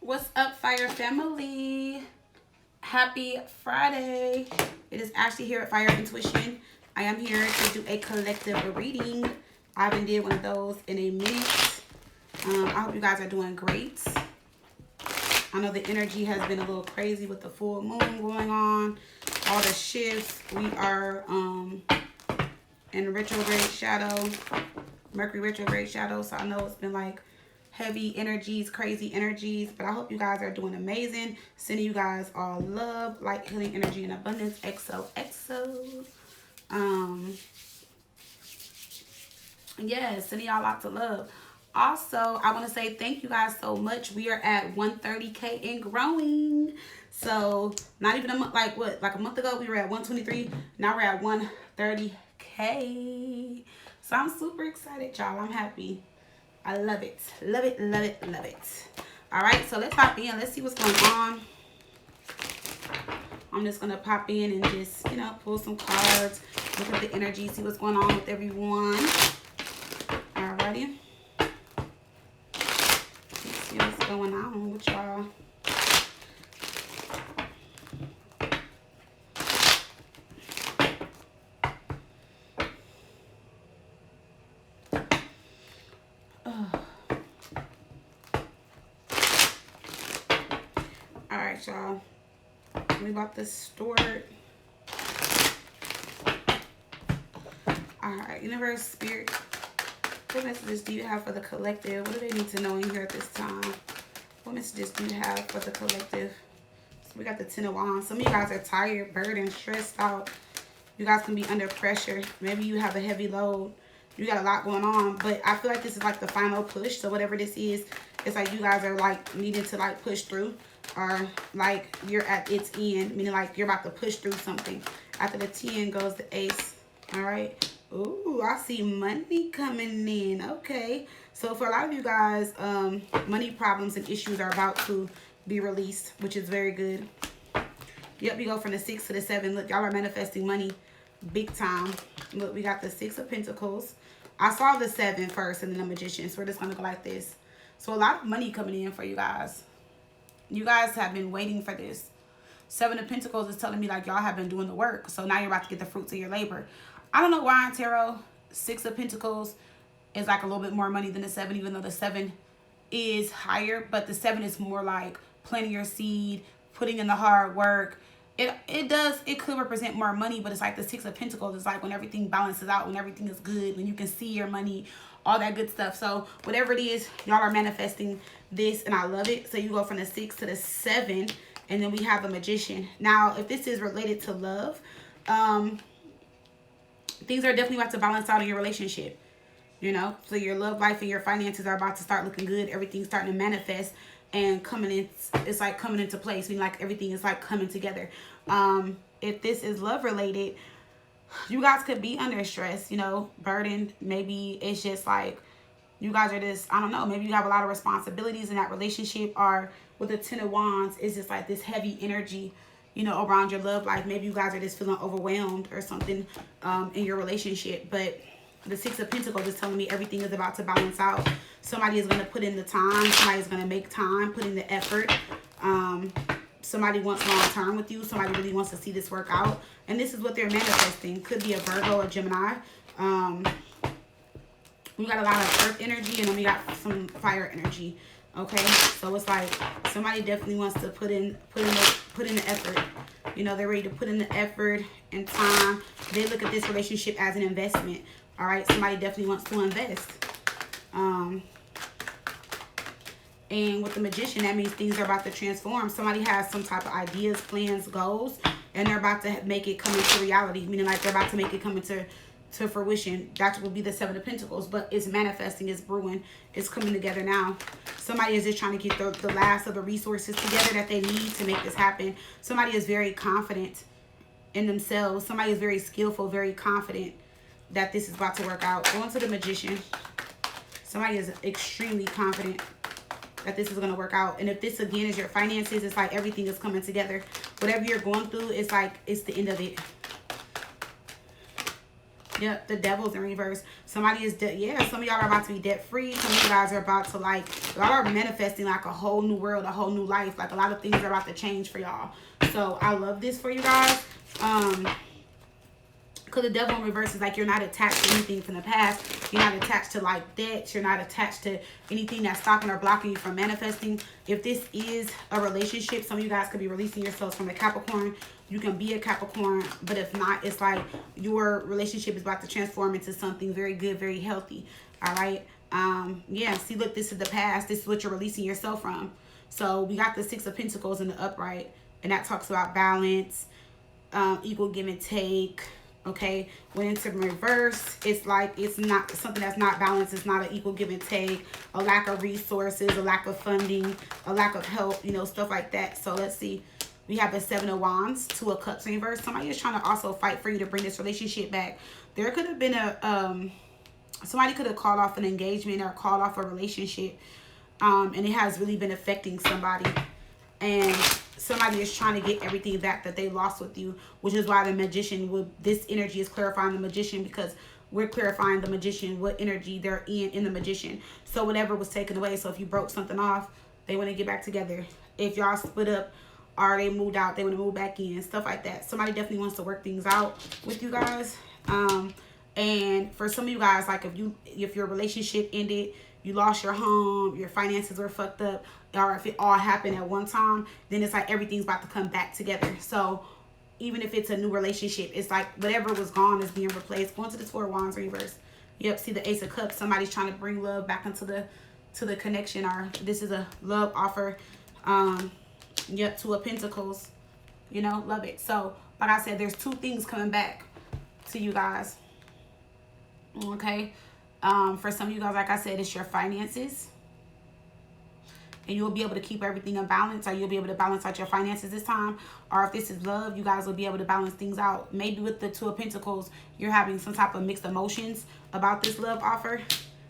What's up, Fire family? Happy Friday. It is Ashley here at Fire Intuition. I am here to do a collective reading. I haven't did one of those in a minute. I hope you guys are doing great. I know the energy has been a little crazy with the full moon going on. All the shifts. We are in retrograde shadow. Mercury retrograde shadow. So I know it's been like heavy energies, crazy energies, but I hope you guys are doing amazing. Sending you guys all love, light, healing, energy, and abundance. XOXO. Yes, sending y'all lots of love. Also, I want to say thank you guys so much. We are at 130K and growing. So not even a month, like a month ago we were at 123. Now we're at 130K. So I'm super excited, y'all. I'm happy. I love it. Love it, love it, love it. All right, so let's hop in. Let's see what's going on. I'm just going to pop in and just, pull some cards. Look at the energy, see what's going on with everyone. All righty. Let's see what's going on with y'all. Alright, y'all. We about to start. Alright, Universe, Spirit. What messages do you have for the collective? What do they need to know in here at this time? What messages do you have for the collective? So we got the Ten of Wands. Some of you guys are tired, burdened, stressed out. You guys can be under pressure. Maybe you have a heavy load. You got a lot going on, but I feel like this is like the final push. So whatever this is, it's like you guys are like needing to like push through, or like you're at its end, meaning like you're about to push through something. After the 10 goes the Ace. All right. Ooh, I see money coming in. Okay. So for a lot of you guys, money problems and issues are about to be released, which is very good. Yep, we go from the 6 to the 7. Look, y'all are manifesting money big time. Look, we got the 6 of Pentacles. I saw the 7 first and then the Magician. So we're just going to go like this. So a lot of money coming in for you guys. You guys have been waiting for this. 7 of Pentacles is telling me like y'all have been doing the work. So now you're about to get the fruits of your labor. I don't know why in tarot 6 of Pentacles is like a little bit more money than the 7, even though the 7 is higher. But the 7 is more like planting your seed, putting in the hard work. It could represent more money, but it's like the 6 of Pentacles is like when everything balances out, when everything is good, when you can see your money, all that good stuff. So whatever it is, y'all are manifesting this, and I love it. So you go from the 6 to the 7, and then we have the Magician. Now, if this is related to love, things are definitely about to balance out in your relationship. So your love life and your finances are about to start looking good. Everything's starting to manifest and coming in. It's like coming into place. Meaning like everything is like coming together. If this is love related, you guys could be under stress, burdened. Maybe it's just like you guys are just, I don't know, maybe you have a lot of responsibilities in that relationship, or with the 10 of Wands, it's just like this heavy energy, around your love life. Maybe you guys are just feeling overwhelmed or something in your relationship. But the 6 of Pentacles is telling me everything is about to balance out. Somebody is going to put in the time. Somebody is going to make time, put in the effort. Somebody wants long term with you. Somebody really wants to see this work out. And this is what they're manifesting. Could be a Virgo or Gemini. We got a lot of earth energy, and then we got some fire energy. Okay, so it's like somebody definitely wants to put in the effort. They're ready to put in the effort and time. They look at this relationship as an investment. All right, somebody definitely wants to invest. And with the Magician, that means things are about to transform. Somebody has some type of ideas, plans, goals, and they're about to make it come into reality. Meaning like they're about to make it come into fruition. That will be the 7 of Pentacles, but it's manifesting, it's brewing, it's coming together now. Somebody is just trying to get the last of the resources together that they need to make this happen. Somebody is very confident in themselves. Somebody is very skillful, very confident that this is about to work out. Going to the Magician. Somebody is extremely confident that this is going to work out. And if this again is your finances, it's like everything is coming together. Whatever you're going through, it's like it's the end of it. Yep, the devil's in reverse. Somebody is yeah, some of y'all are about to be debt free. Some of you guys are about to like, y'all are manifesting like a whole new world, a whole new life. Like a lot of things are about to change for y'all. So I love this for you guys. Because the devil in reverse is like you're not attached to anything from the past. You're not attached to like debts. You're not attached to anything that's stopping or blocking you from manifesting. If this is a relationship, some of you guys could be releasing yourselves from a Capricorn. You can be a Capricorn, but if not, it's like your relationship is about to transform into something very good, very healthy. All right. Yeah, see, look, this is the past. This is what you're releasing yourself from. So we got the Six of Pentacles in the upright, and that talks about balance, equal give and take. Okay, when it's in reverse, it's like it's not something that's not balanced. It's not an equal give and take, a lack of resources, a lack of funding, a lack of help, you know, stuff like that. So let's see. We have the Seven of Wands, Two of Cups in reverse. Somebody is trying to also fight for you to bring this relationship back. There could have been a somebody could have called off an engagement or called off a relationship, and it has really been affecting somebody. And somebody is trying to get everything back that they lost with you, which is why the Magician would, this energy is clarifying the Magician, because we're clarifying the Magician, what energy they're in the Magician. So whatever was taken away. So if you broke something off, they want to get back together. If y'all split up or they moved out, they want to move back in, stuff like that. Somebody definitely wants to work things out with you guys. And for some of you guys, like if your relationship ended, you lost your home, your finances were fucked up, or if it all happened at one time, then it's like everything's about to come back together. So even if it's a new relationship, it's like whatever was gone is being replaced. Going to the Four of Wands reverse. Yep, see the Ace of Cups. Somebody's trying to bring love back into the connection, or this is a love offer. Yep, Two of Pentacles. You know, love it. So like I said, there's two things coming back to you guys. Okay. For some of you guys, like I said, it's your finances. And you'll be able to keep everything in balance, or you'll be able to balance out your finances this time. Or if this is love, you guys will be able to balance things out. Maybe with the Two of Pentacles, you're having some type of mixed emotions about this love offer.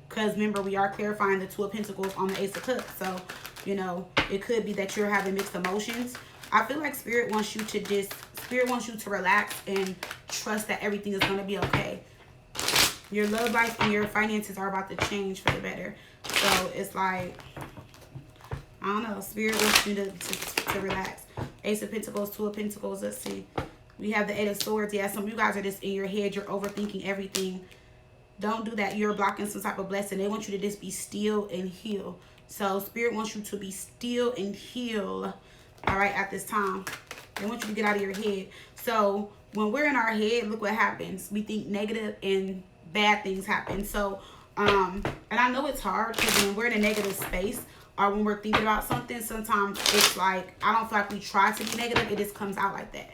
Because remember, we are clarifying the Two of Pentacles on the Ace of Cups. So, you know, it could be that you're having mixed emotions. I feel like Spirit wants you to relax and trust that everything is going to be okay. Your love life and your finances are about to change for the better. So it's like, I don't know, Spirit wants you to relax. Ace of Pentacles, Two of Pentacles, let's see. We have the Eight of Swords. Yeah, some of you guys are just in your head. You're overthinking everything. Don't do that. You're blocking some type of blessing. They want you to just be still and heal. So Spirit wants you to be still and heal, all right, at this time. They want you to get out of your head. So when we're in our head, look what happens. We think negative and bad things happen. So, and I know it's hard because when we're in a negative space, or when we're thinking about something, sometimes it's like, I don't feel like we try to be negative. It just comes out like that.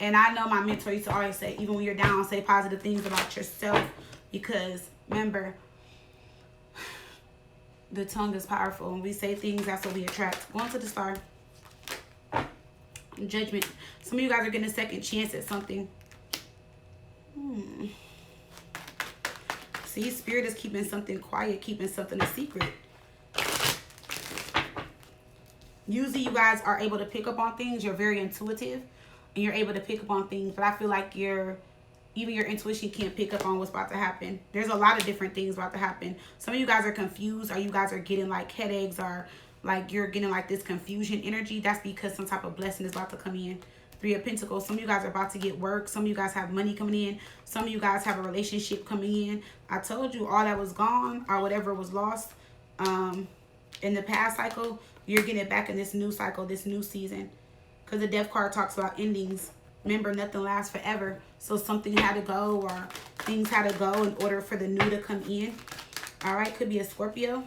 And I know my mentor used to always say, even when you're down, say positive things about yourself. Because remember, the tongue is powerful. When we say things, that's what we attract. Going to the Star. Judgment. Some of you guys are getting a second chance at something. See, Spirit is keeping something quiet, keeping something a secret. Usually you guys are able to pick up on things. You're very intuitive and you're able to pick up on things. But I feel like even your intuition can't pick up on what's about to happen. There's a lot of different things about to happen. Some of you guys are confused, or you guys are getting like headaches, or like you're getting like this confusion energy. That's because some type of blessing is about to come in. Three of Pentacles. Some of you guys are about to get work. Some of you guys have money coming in. Some of you guys have a relationship coming in. I told you all that was gone or whatever was lost in the past cycle, you're getting it back in this new cycle, this new season. Because the Death card talks about endings. Remember, nothing lasts forever. So something had to go, or things had to go in order for the new to come in. All right, could be a Scorpio.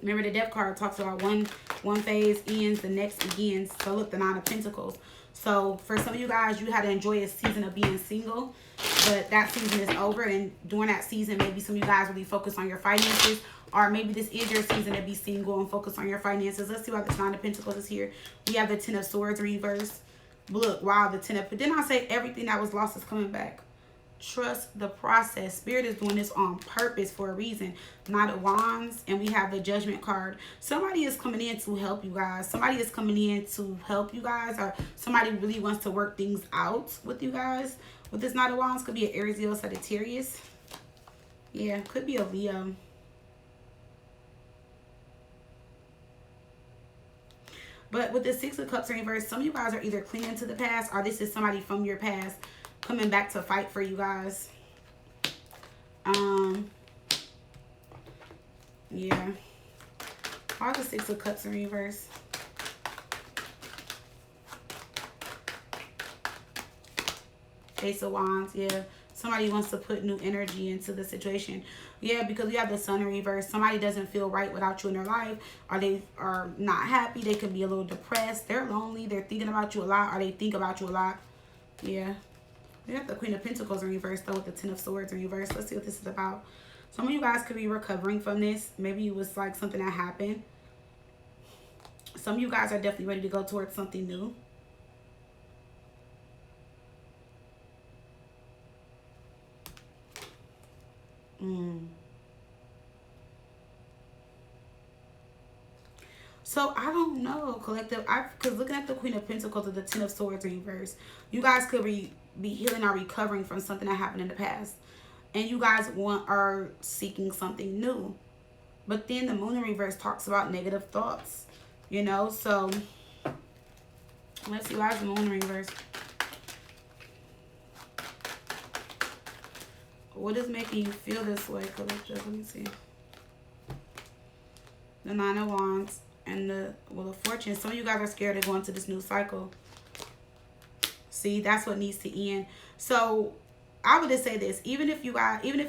Remember, the Death card talks about one phase ends, the next begins. So look, the Nine of Pentacles. So for some of you guys, you had to enjoy a season of being single, but that season is over. And during that season, maybe some of you guys will be focused on your finances, or maybe this is your season to be single and focus on your finances. Let's see why this Nine of Pentacles is here. We have the Ten of Swords reverse. Look, wow, the Ten of... Didn't I say everything that was lost is coming back? Trust the process. Spirit is doing this on purpose for a reason. Knight of Wands, and we have the Judgment card. Somebody is coming in to help you guys. Somebody is coming in to help you guys, or somebody really wants to work things out with you guys. With this Knight of Wands, could be an Aries, Leo, Sagittarius. Yeah, could be a Leo. But with the Six of Cups in reverse, some of you guys are either clinging to the past, or this is somebody from your past coming back to fight for you guys. Yeah. Why the Six of Cups in reverse? Ace of Wands, yeah. Somebody wants to put new energy into the situation. Yeah, because we have the Sun in reverse. Somebody doesn't feel right without you in their life, or they are not happy. They can be a little depressed. They're lonely. They're thinking about you a lot, or they think about you a lot. Yeah. We have the Queen of Pentacles in reverse, though, with the Ten of Swords in reverse. Let's see what this is about. Some of you guys could be recovering from this. Maybe it was like something that happened. Some of you guys are definitely ready to go towards something new. So I don't know, collective. Because looking at the Queen of Pentacles and the Ten of Swords in reverse, you guys could be healing or recovering from something that happened in the past, and you guys are seeking something new. But then the Moon in reverse talks about negative thoughts, you know. So let's see, why is the Moon in reverse? What is making you feel this way, collective? Let me see. The Nine of Wands and the Wheel of Fortune. Some of you guys are scared to go into this new cycle. See, that's what needs to end. So I would just say this: even if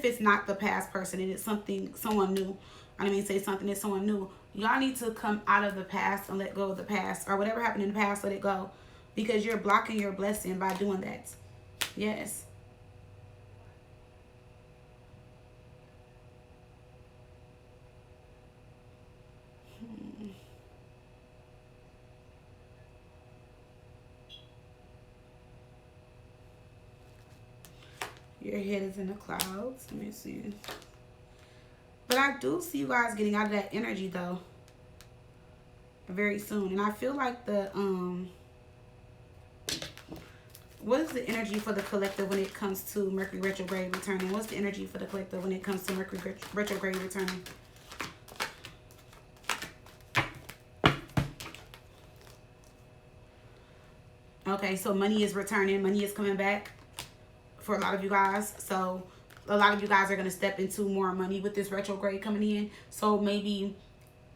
it's not the past person and it's someone new, I mean, say something is someone new, y'all need to come out of the past and let go of the past, or whatever happened in the past, let it go, because you're blocking your blessing by doing that. Yes. Your head is in the clouds. Let me see. But I do see you guys getting out of that energy, though, very soon. And I feel like the what is the energy for the collective when it comes to Mercury retrograde returning? What's the energy for the collective when it comes to Mercury retrograde returning? Okay, so money is returning. Money is coming back for a lot of you guys. So a lot of you guys are going to step into more money with this retrograde coming in. So maybe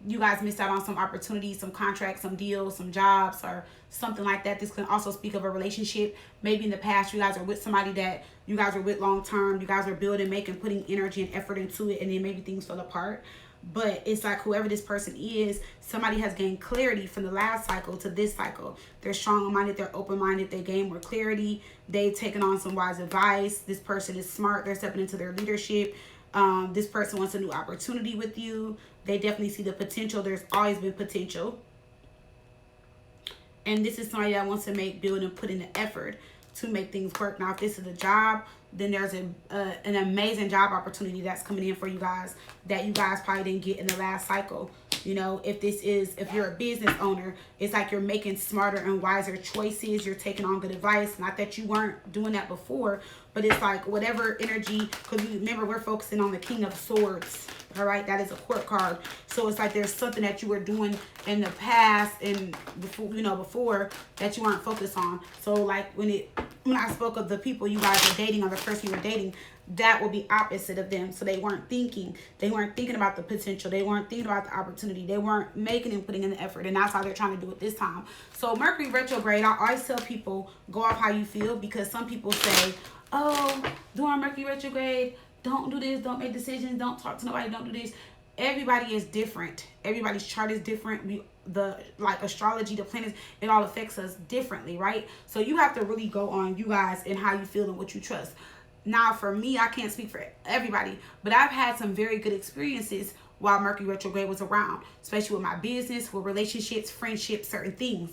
you guys missed out on some opportunities, some contracts, some deals, some jobs, or something like that. This can also speak of a relationship. Maybe in the past you guys are with somebody that you guys were with long term. You guys were building, making, putting energy and effort into it, and then maybe things fell apart. But it's like whoever this person is, somebody has gained clarity from the last cycle to this cycle. They're strong-minded, they're open-minded, they gain more clarity, they've taken on some wise advice. This person is smart, they're stepping into their leadership. This person wants a new opportunity with you. They definitely see the potential. There's always been potential. And this is somebody that wants to build and put in the effort to make things work. Now, if this is a job, then there's an amazing job opportunity that's coming in for you guys that you guys probably didn't get in the last cycle. You know, if you're a business owner, it's like you're making smarter and wiser choices. You're taking on good advice. Not that you weren't doing that before, but it's like whatever energy, because remember, we're focusing on the King of Swords. All right, that is a court card. So it's like there's something that you were doing in the past and before that you weren't focused on. So like when I spoke of the people you guys are dating, or the person you were dating, that will be opposite of them. So they weren't thinking about the potential. They weren't thinking about the opportunity. They weren't making and putting in the effort. And that's how they're trying to do it this time. So Mercury retrograde, I always tell people, go off how you feel, because some people say, oh, during Mercury retrograde, don't do this, don't make decisions, don't talk to nobody, don't do this. Everybody is different. Everybody's chart is different. Like astrology, the planets, it all affects us differently, right? So you have to really go on you guys and how you feel and what you trust. Now, for me, I can't speak for everybody, but I've had some very good experiences while Mercury retrograde was around, especially with my business, with relationships, friendships, certain things.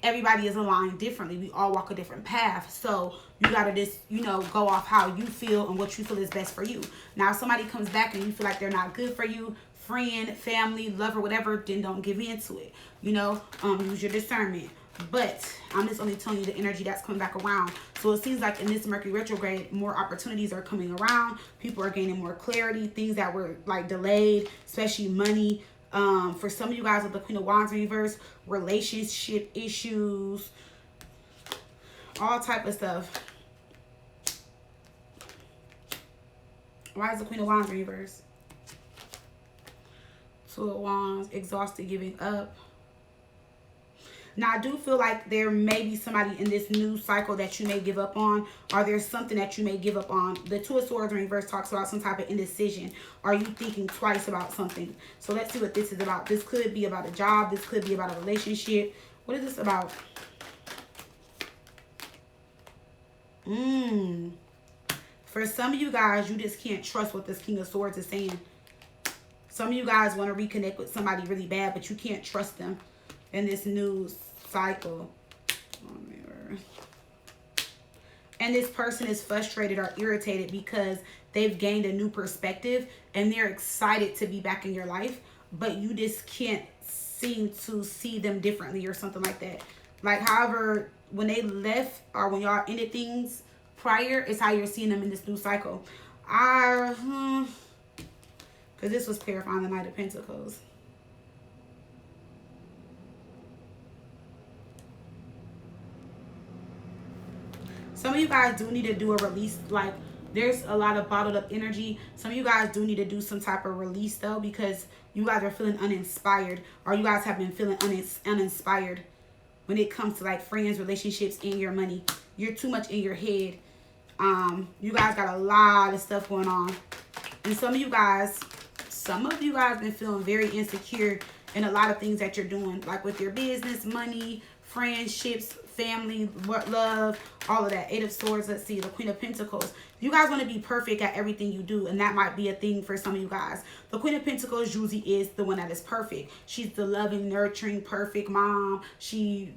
everybody is aligned differently. We all walk a different path. So you got to just, you know, go off how you feel and what you feel is best for you. Now, if somebody comes back and you feel like they're not good for you, friend, family, lover, whatever, then don't give in to it. You know, use your discernment. But I'm just only telling you the energy that's coming back around. So it seems like in this Mercury retrograde, more opportunities are coming around. People are gaining more clarity. Things that were like delayed, especially money. For some of you guys with the Queen of Wands reverse, relationship issues, all type of stuff. Why is the Queen of Wands reverse? Two of Wands, exhausted, giving up. Now, I do feel like there may be somebody in this new cycle that you may give up on, or there's something that you may give up on. The Two of Swords in reverse talks about some type of indecision. Are you thinking twice about something? So let's see what this is about. This could be about a job. This could be about a relationship. What is this about? For some of you guys, you just can't trust what this King of Swords is saying. Some of you guys want to reconnect with somebody really bad, but you can't trust them in this new cycle. And this person is frustrated or irritated because they've gained a new perspective and they're excited to be back in your life, but you just can't seem to see them differently or something like that. Like, however, when they left or when y'all ended things prior, is how you're seeing them in this new cycle. Because this was clarifying the Knight of Pentacles. Some of you guys do need to do a release. Like, there's a lot of bottled up energy. Some of you guys do need to do some type of release, though, because you guys are feeling uninspired, or you guys have been feeling uninspired when it comes to, like, friends, relationships, and your money. You're too much in your head. You guys got a lot of stuff going on. And some of you guys been feeling very insecure in a lot of things that you're doing, like with your business, money, friendships, family, love, all of that. Eight of Swords. Let's see, the Queen of Pentacles. You guys want to be perfect at everything you do, and that might be a thing for some of you guys. The Queen of Pentacles usually is the one that is perfect. She's the loving, nurturing, perfect mom. She's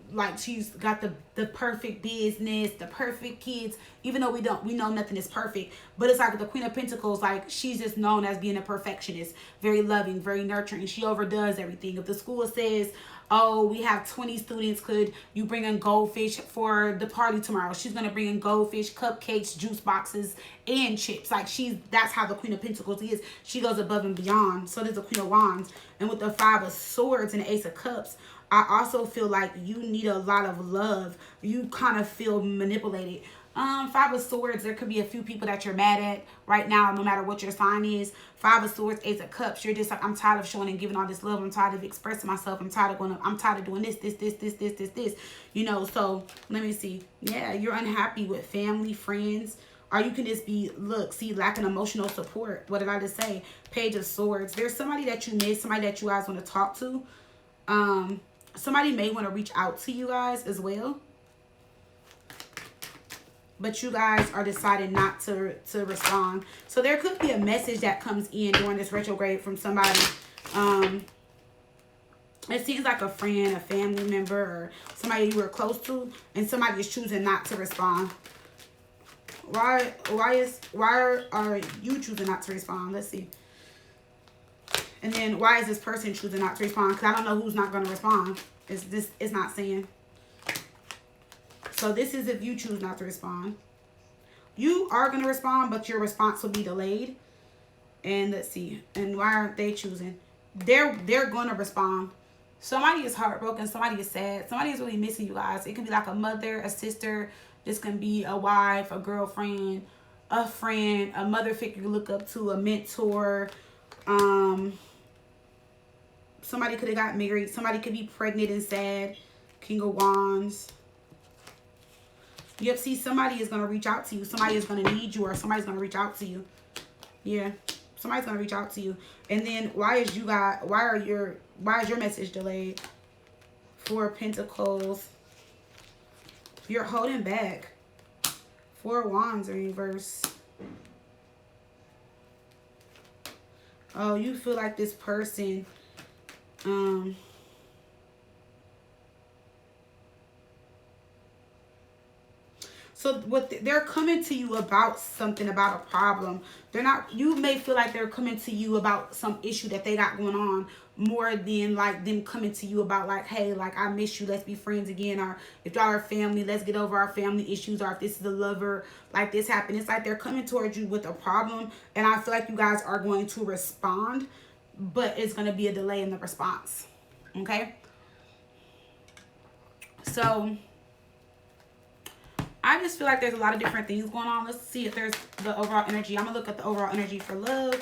got the perfect business, the perfect kids. Even though we know nothing is perfect, but it's like the Queen of Pentacles, like, she's just known as being a perfectionist, very loving, very nurturing. She overdoes everything. If the school says, oh, we have 20 students, could you bring in goldfish for the party tomorrow? She's going to bring in goldfish, cupcakes, juice boxes, and chips. Like, that's how the Queen of Pentacles is. She goes above and beyond. So there's the Queen of Wands. And with the Five of Swords and the Ace of Cups, I also feel like you need a lot of love. You kind of feel manipulated. Five of Swords, there could be a few people that you're mad at right now, no matter what your sign is. Five of Swords, Ace of Cups, you're just like, I'm tired of showing and giving all this love. I'm tired of expressing myself. I'm tired of doing this. You know, so let me see. Yeah, you're unhappy with family, friends, or you can just be, lacking emotional support. What did I just say? Page of Swords. There's somebody that you miss, somebody that you guys want to talk to. Somebody may want to reach out to you guys as well. But you guys are deciding not to respond. So there could be a message that comes in during this retrograde from somebody. It seems like a friend, a family member, or somebody you were close to, and somebody is choosing not to respond. Why are you choosing not to respond? Let's see. And then why is this person choosing not to respond? Because I don't know who's not going to respond. It's not saying. So this is if you choose not to respond. You are going to respond, but your response will be delayed. And let's see. And why aren't they choosing? They're going to respond. Somebody is heartbroken. Somebody is sad. Somebody is really missing you guys. It can be like a mother, a sister. This can be a wife, a girlfriend, a friend, a mother figure you look up to, a mentor. Somebody could have got married. Somebody could be pregnant and sad. King of Wands. Yep, see, somebody is going to reach out to you. Somebody is going to need you, or somebody's going to reach out to you. Yeah, somebody's going to reach out to you. And then why is your message delayed? Four of Pentacles. You're holding back. Four of Wands in reverse. Oh, you feel like this person So they're coming to you about something, about a problem. They're not, you may feel like they're coming to you about some issue that they got going on, more than like them coming to you about like, hey, like I miss you, let's be friends again. Or if y'all are family, let's get over our family issues. Or if this is the lover, like this happened. It's like they're coming towards you with a problem. And I feel like you guys are going to respond, but it's going to be a delay in the response. Okay. So I just feel like there's a lot of different things going on. Let's see if there's the overall energy. I'm going to look at the overall energy for love.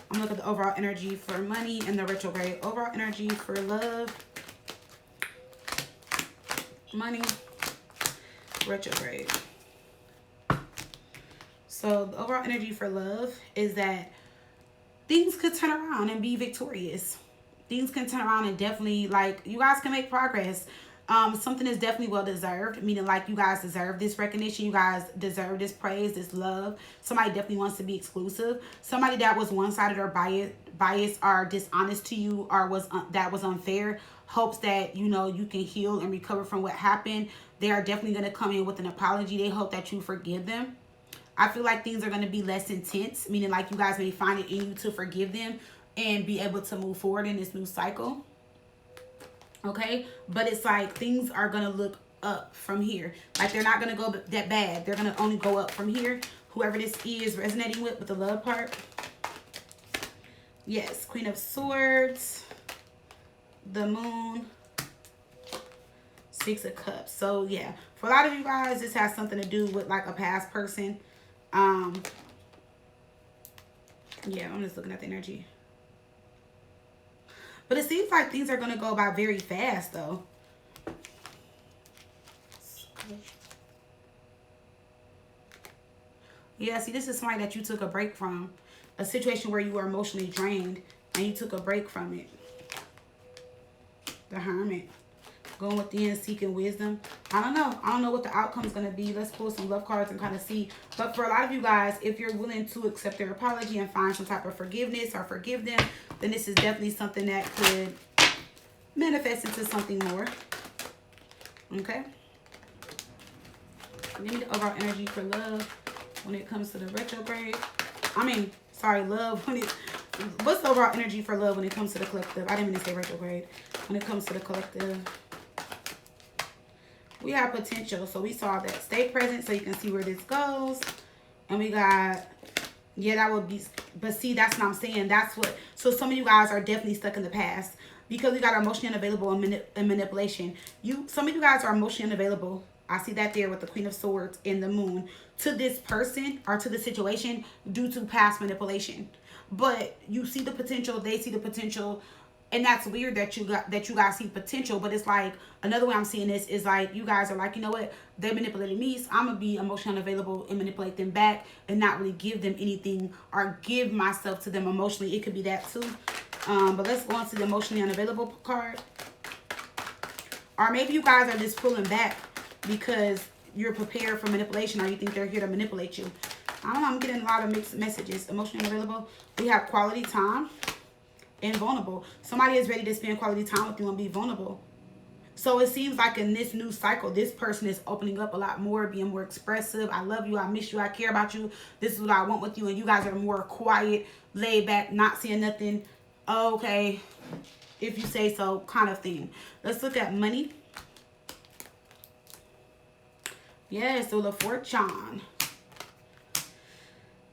I'm going to look at the overall energy for money and the retrograde. Overall energy for love, money, retrograde. So the overall energy for love is that things could turn around and be victorious. Things can turn around and definitely, like, you guys can make progress. Something is definitely well deserved, meaning like you guys deserve this recognition, you guys deserve this praise, this love. Somebody definitely wants to be exclusive. Somebody that was one-sided or biased or dishonest to you, or that was unfair, hopes that, you know, you can heal and recover from what happened. They are definitely going to come in with an apology. They hope that you forgive them. I feel like things are going to be less intense, meaning like you guys may find it in you to forgive them and be able to move forward in this new cycle. Okay, but it's like things are gonna look up from here. Like they're not gonna go that bad. They're gonna only go up from here. Whoever this is resonating with the love part. Yes, Queen of Swords, the Moon, Six of Cups. So yeah, for a lot of you guys, this has something to do with like a past person. Yeah, I'm just looking at the energy. But it seems like things are going to go by very fast, though. Yeah, see, this is somebody that you took a break from. A situation where you were emotionally drained and you took a break from it. The Hermit. Going within, seeking wisdom. I don't know. I don't know what the outcome is going to be. Let's pull some love cards and kind of see. But for a lot of you guys, if you're willing to accept their apology and find some type of forgiveness or forgive them, then this is definitely something that could manifest into something more. Okay. Give me the overall energy for love when it comes to the retrograde. Love when it... What's the overall energy for love when it comes to the collective? I didn't mean to say retrograde. When it comes to the collective. We have potential. So we saw that. Stay present so you can see where this goes. And we got, yeah, that would be, but see, that's what I'm saying. That's what, so some of you guys are definitely stuck in the past because we got emotionally unavailable and manipulation. Some of you guys are emotionally unavailable. I see that there with the Queen of Swords and the Moon to this person or to the situation due to past manipulation. But you see the potential, they see the potential. And that's weird that you guys see potential, but it's like another way I'm seeing this is like you guys are like, you know what, they manipulated me, so I'm gonna be emotionally unavailable and manipulate them back and not really give them anything or give myself to them emotionally. It could be that too. But let's go on to the emotionally unavailable card. Or maybe you guys are just pulling back because you're prepared for manipulation or you think they're here to manipulate you. I don't know, I'm getting a lot of mixed messages. Emotionally unavailable. We have quality time. And vulnerable. Somebody is ready to spend quality time with you and be vulnerable. So it seems like in this new cycle, this person is opening up a lot more, being more expressive. I love you. I miss you. I care about you. This is what I want with you. And you guys are more quiet, laid back, not saying nothing. Okay, if you say so, kind of thing. Let's look at money. Yes, so the Fortune.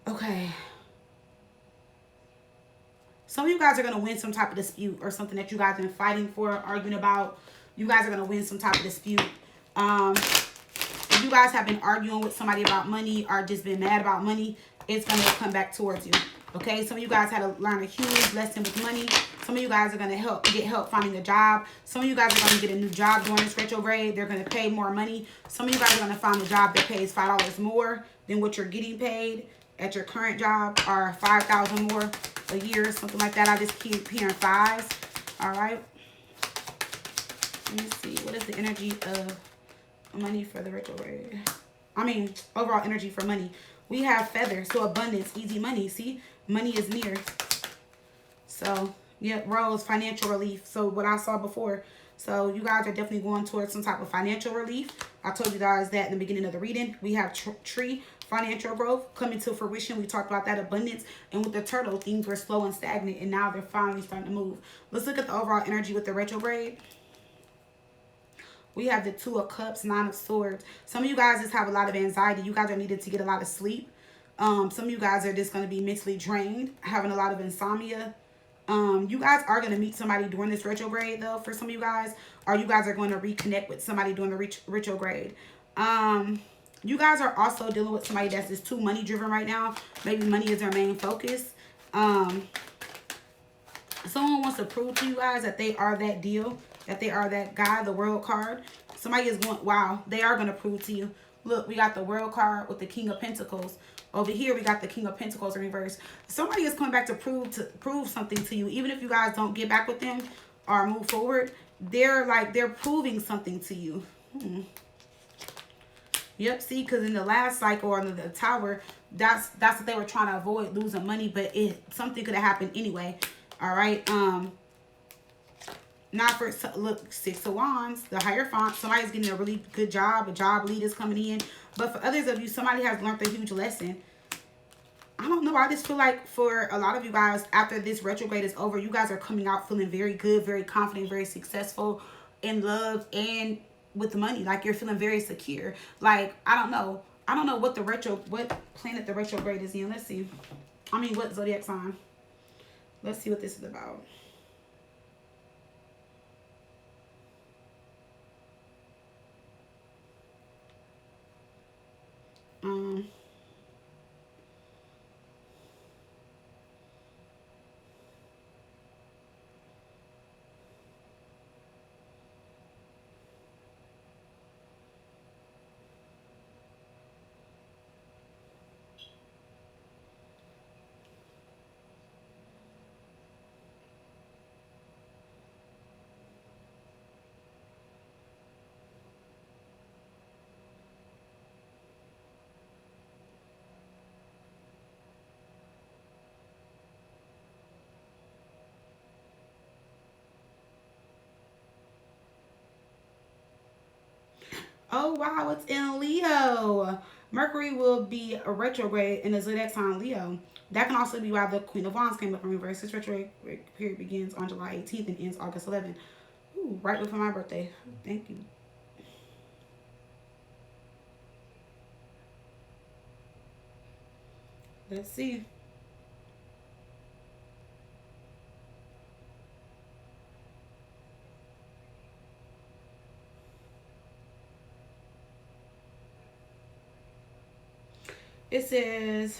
Okay. Some of you guys are going to win some type of dispute or something that you guys have been fighting for, arguing about. You guys are going to win some type of dispute. If you guys have been arguing with somebody about money or just been mad about money, it's going to come back towards you. Okay, some of you guys had to learn a huge lesson with money. Some of you guys are going to get help finding a job. Some of you guys are going to get a new job during this retrograde. They're going to pay more money. Some of you guys are going to find a job that pays $5 more than what you're getting paid at your current job, or $5,000 more a year, something like that. I just keep hearing fives. All right. Let me see. What is the energy of money for the retrograde? Overall energy for money. We have feathers, so abundance, easy money. See, money is near. So Yep, Rose, financial relief. So what I saw before. So you guys are definitely going towards some type of financial relief. I told you guys that in the beginning of the reading. We have tree, financial growth coming to fruition. We talked about that abundance. And with the turtle, things were slow and stagnant. And now they're finally starting to move. Let's look at the overall energy with the retrograde. We have the Two of Cups, Nine of Swords. Some of you guys just have a lot of anxiety. You guys are needed to get a lot of sleep. Some of you guys are just going to be mentally drained, having a lot of insomnia. You guys are going to meet somebody during this retrograde, though, for some of you guys. Or you guys are going to reconnect with somebody during the retrograde. You guys are also dealing with somebody that's just too money-driven right now. Maybe money is their main focus. Someone wants to prove to you guys that they are that deal, that they are that guy, the World card. Somebody is going, wow, they are going to prove to you. Look, we got the World card with the King of Pentacles. Over here, we got the King of Pentacles in reverse. Somebody is coming back to prove something to you. Even if you guys don't get back with them or move forward, they're proving something to you. Yep, see, because in the last cycle under the Tower, that's what they were trying to avoid, losing money, but something could have happened anyway. All right. Not for, look, Six of Wands, the Hierophant. Somebody's getting a really good job. A job lead is coming in. But for others of you, somebody has learned a huge lesson. I don't know. I just feel like for a lot of you guys, after this retrograde is over, you guys are coming out feeling very good, very confident, very successful in love and with money. Like you're feeling very secure. Like, I don't know. I don't know what planet the retrograde is in. Let's see. I mean, what zodiac sign? Let's see what this is about. Oh, wow, it's in Leo. Mercury will be a retrograde in the zodiac sign Leo. That can also be why the Queen of Wands came up in reverse. This retrograde period begins on July 18th and ends August 11th. Ooh, right before my birthday. Thank you. Let's see. It says,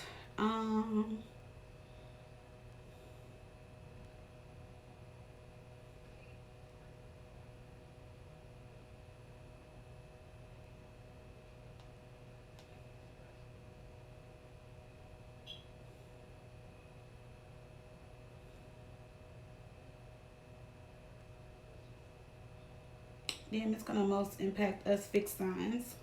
damn, it's going to most impact us fixed signs.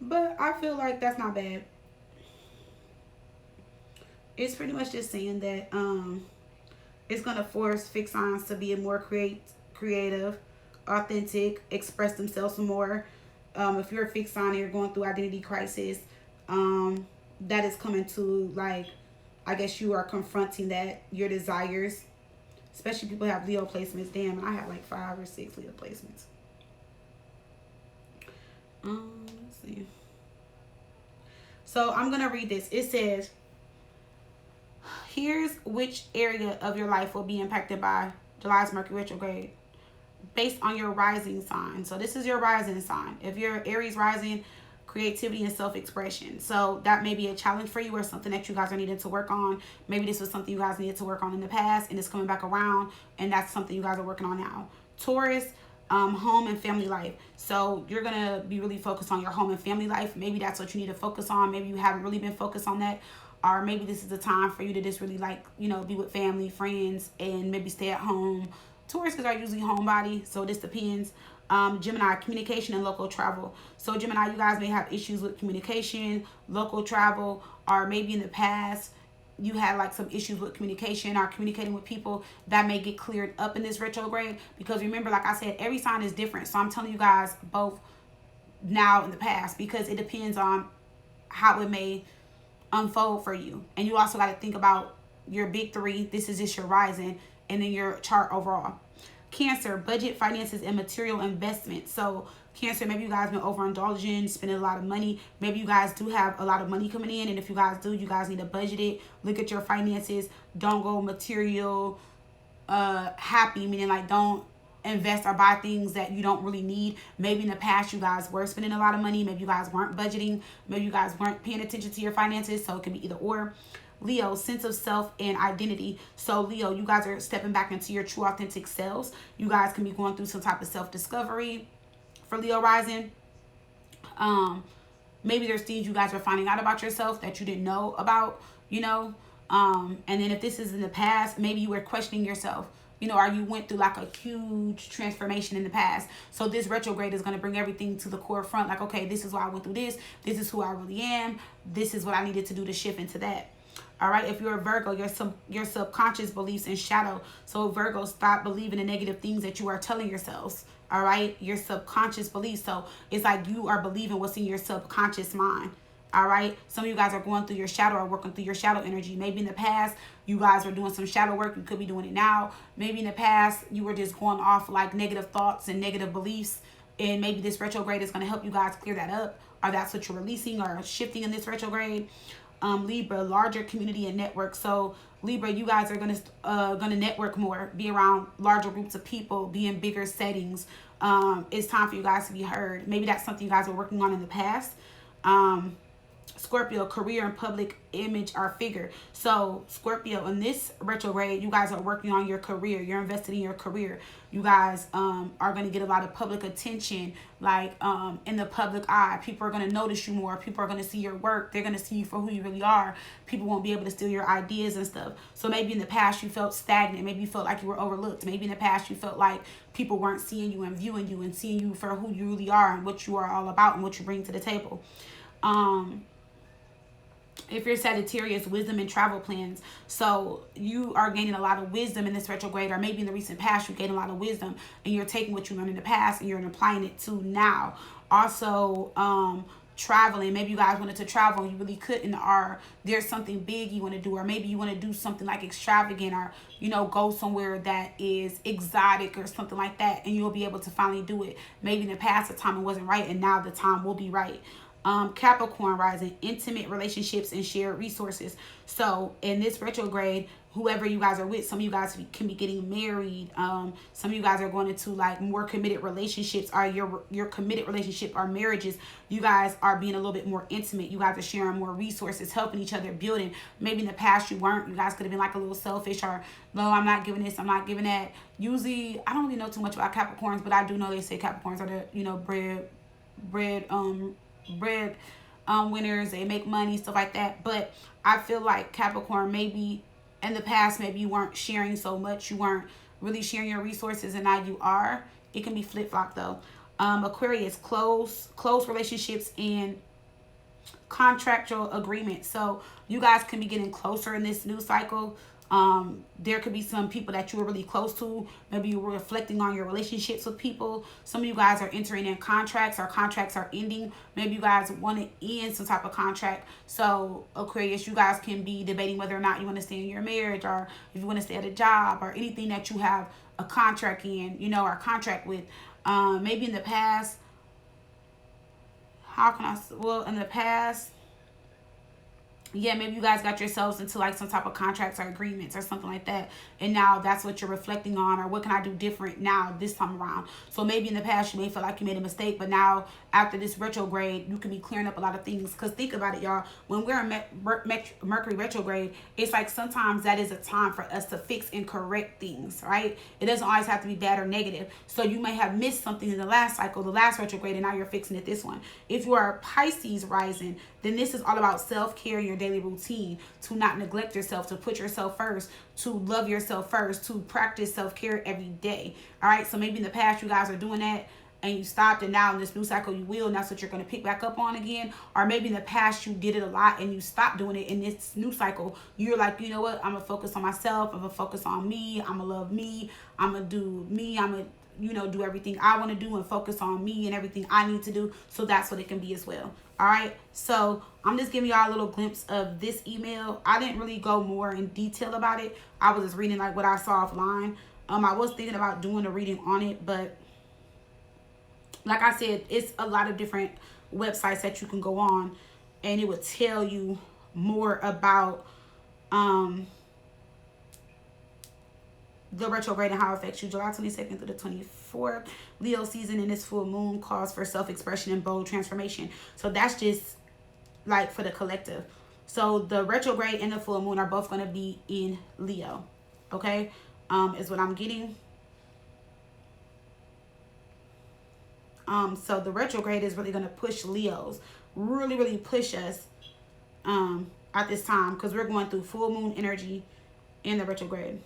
But I feel like that's not bad. It's pretty much just saying that it's going to force fixed signs to be more creative, authentic, express themselves more. If you're a fixed sign and you're going through identity crisis, that is coming to, like, I guess you are confronting that, your desires. Especially people have Leo placements. Damn, I have like 5 or 6 Leo placements. Let's see. So I'm going to read this. It says, here's which area of your life will be impacted by July's Mercury retrograde based on your rising sign. So this is your rising sign. If you're Aries rising, creativity and self-expression. So that may be a challenge for you or something that you guys are needing to work on. Maybe this was something you guys needed to work on in the past and it's coming back around and that's something you guys are working on now. Taurus, home and family life. So you're going to be really focused on your home and family life. Maybe that's what you need to focus on. Maybe you haven't really been focused on that. Or maybe this is the time for you to just really, like, you know, be with family, friends, and maybe stay at home. Tauruses are usually homebody, so this depends. Gemini, communication and local travel. So Gemini, you guys may have issues with communication, local travel, or maybe in the past you had like some issues with communication or communicating with people. That may get cleared up in this retrograde, because remember, like I said, every sign is different. So I'm telling you guys both now in the past, because it depends on how it may unfold for you. And you also got to think about your big three. This is just your rising, and then your chart overall. Cancer, budget, finances, and material investment. So Cancer, maybe you guys been overindulging, spending a lot of money. Maybe you guys do have a lot of money coming in, and if you guys do, you guys need to budget it. Look at your finances. Don't go material happy, meaning like don't invest or buy things that you don't really need. Maybe in the past you guys were spending a lot of money. Maybe you guys weren't budgeting. Maybe you guys weren't paying attention to your finances. So it can be either or. Leo, sense of self and identity. So Leo, you guys are stepping back into your true authentic selves. You guys can be going through some type of self-discovery for Leo rising. Maybe there's things you guys are finding out about yourself that you didn't know about, you know. And then if this is in the past, maybe you were questioning yourself, you know, or you went through like a huge transformation in the past. So this retrograde is going to bring everything to the core front. Like, okay, this is why I went through this. This is who I really am. This is what I needed to do to shift into that. All right, if you're a Virgo, your subconscious beliefs in shadow. So Virgo, stop believing the negative things that you are telling yourselves. All right, your subconscious beliefs. So it's like you are believing what's in your subconscious mind. All right, some of you guys are going through your shadow or working through your shadow energy. Maybe in the past you guys were doing some shadow work. You could be doing it now. Maybe in the past you were just going off like negative thoughts and negative beliefs, and maybe this retrograde is going to help you guys clear that up, or that's what you're releasing or shifting in this retrograde. Libra, larger community and network. So Libra, you guys are gonna network more, be around larger groups of people, be in bigger settings. It's time for you guys to be heard. Maybe that's something you guys were working on in the past. Scorpio, career and public image or figure. So Scorpio, in this retrograde, you guys are working on your career. You're invested in your career. You guys are going to get a lot of public attention, like in the public eye. People are going to notice you more. People are going to see your work. They're going to see you for who you really are. People won't be able to steal your ideas and stuff. So maybe in the past you felt stagnant. Maybe you felt like you were overlooked. Maybe in the past you felt like people weren't seeing you and viewing you and seeing you for who you really are and what you are all about and what you bring to the table. If you're Sagittarius, wisdom and travel plans. So you are gaining a lot of wisdom in this retrograde, or maybe in the recent past you gained a lot of wisdom and you're taking what you learned in the past and you're applying it to now. Also, traveling. Maybe you guys wanted to travel and you really couldn't, or there's something big you want to do, or maybe you want to do something like extravagant, or you know, go somewhere that is exotic or something like that, and you'll be able to finally do it. Maybe in the past the time it wasn't right, and now the time will be right. Capricorn rising, intimate relationships and shared resources. So in this retrograde, whoever you guys are with, some of you guys can be getting married. Some of you guys are going into like more committed relationships, or your committed relationship or marriages. You guys are being a little bit more intimate. You guys are sharing more resources, helping each other, building. Maybe in the past you weren't. You guys could have been like a little selfish, or no, I'm not giving this, I'm not giving that. Usually, I don't really know too much about Capricorns, but I do know they say Capricorns are the, you know, bread winners. They make money, stuff like that. But I feel like Capricorn, maybe in the past, maybe you weren't sharing so much, you weren't really sharing your resources, and now you are. It can be flip-flop though. Aquarius, close relationships and contractual agreements. So you guys can be getting closer in this new cycle. There could be some people that you were really close to. Maybe you were reflecting on your relationships with people. Some of you guys are entering in contracts, or contracts are ending. Maybe you guys want to end some type of contract. So Aquarius, you guys can be debating whether or not you want to stay in your marriage, or if you want to stay at a job, or anything that you have a contract in, you know, or a contract with. Maybe in the past, in the past, yeah, maybe you guys got yourselves into like some type of contracts or agreements or something like that, and now that's what you're reflecting on, or what can I do different now this time around. So maybe in the past you may feel like you made a mistake, but now after this retrograde you can be clearing up a lot of things. Because think about it, y'all, when we're in Mercury retrograde, it's like sometimes that is a time for us to fix and correct things, right? It doesn't always have to be bad or negative. So you may have missed something in the last cycle, the last retrograde, and now you're fixing it this one. If you are Pisces rising, then this is all about self-care in your daily routine, to not neglect yourself, to put yourself first, to love yourself first, to practice self-care every day. All right, so maybe in the past you guys are doing that, and you stopped, and now in this new cycle you will, and that's what you're going to pick back up on again. Or maybe in the past you did it a lot and you stopped doing it. In this new cycle, you're like, you know what, I'm gonna focus on myself, I'm gonna focus on me, I'm gonna love me, I'm gonna do me, I'm gonna, you know, do everything I want to do and focus on me and everything I need to do. So that's what it can be as well. All right, so I'm just giving y'all a little glimpse of this email. I didn't really go more in detail about it. I was just reading like what I saw offline. I was thinking about doing a reading on it, but like I said, it's a lot of different websites that you can go on, and it would tell you more about the retrograde and how it affects you. July 22nd through the 24th. Leo season in this full moon calls for self-expression and bold transformation. So that's just like for the collective. So the retrograde and the full moon are both going to be in Leo. Okay? Is what I'm getting. So the retrograde is really going to push Leos. Really push us at this time, because we're going through full moon energy in the retrograde.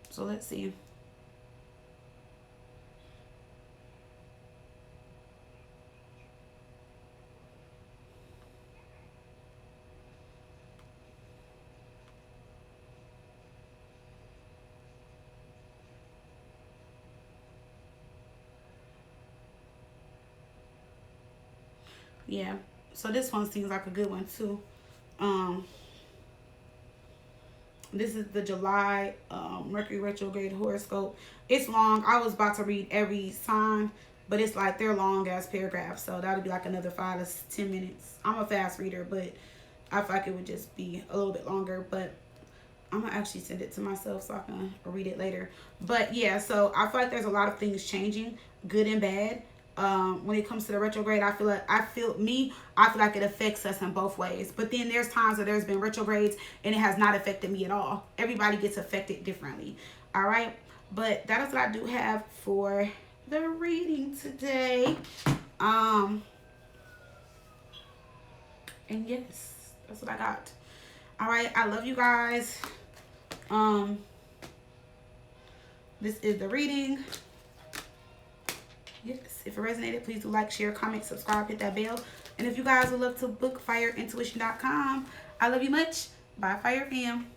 So let's see. Yeah. So this one seems like a good one too. This is the July Mercury retrograde horoscope. It's long. I was about to read every sign, but it's like they're long ass paragraphs. So that'll be like another 5 to 10 minutes. I'm a fast reader, but I feel like it would just be a little bit longer. But I'm going to actually send it to myself so I can read it later. But yeah, so I feel like there's a lot of things changing, good and bad. When it comes to the retrograde, I feel like it affects us in both ways. But then there's times where there's been retrogrades and it has not affected me at all. Everybody gets affected differently. All right. But that is what I do have for the reading today. And yes, that's what I got. All right. I love you guys. This is the reading. Yes, if it resonated, please do like, share, comment, subscribe, hit that bell. And if you guys would love to book, fireintuition.com. I love you much. Bye, Fire Fam.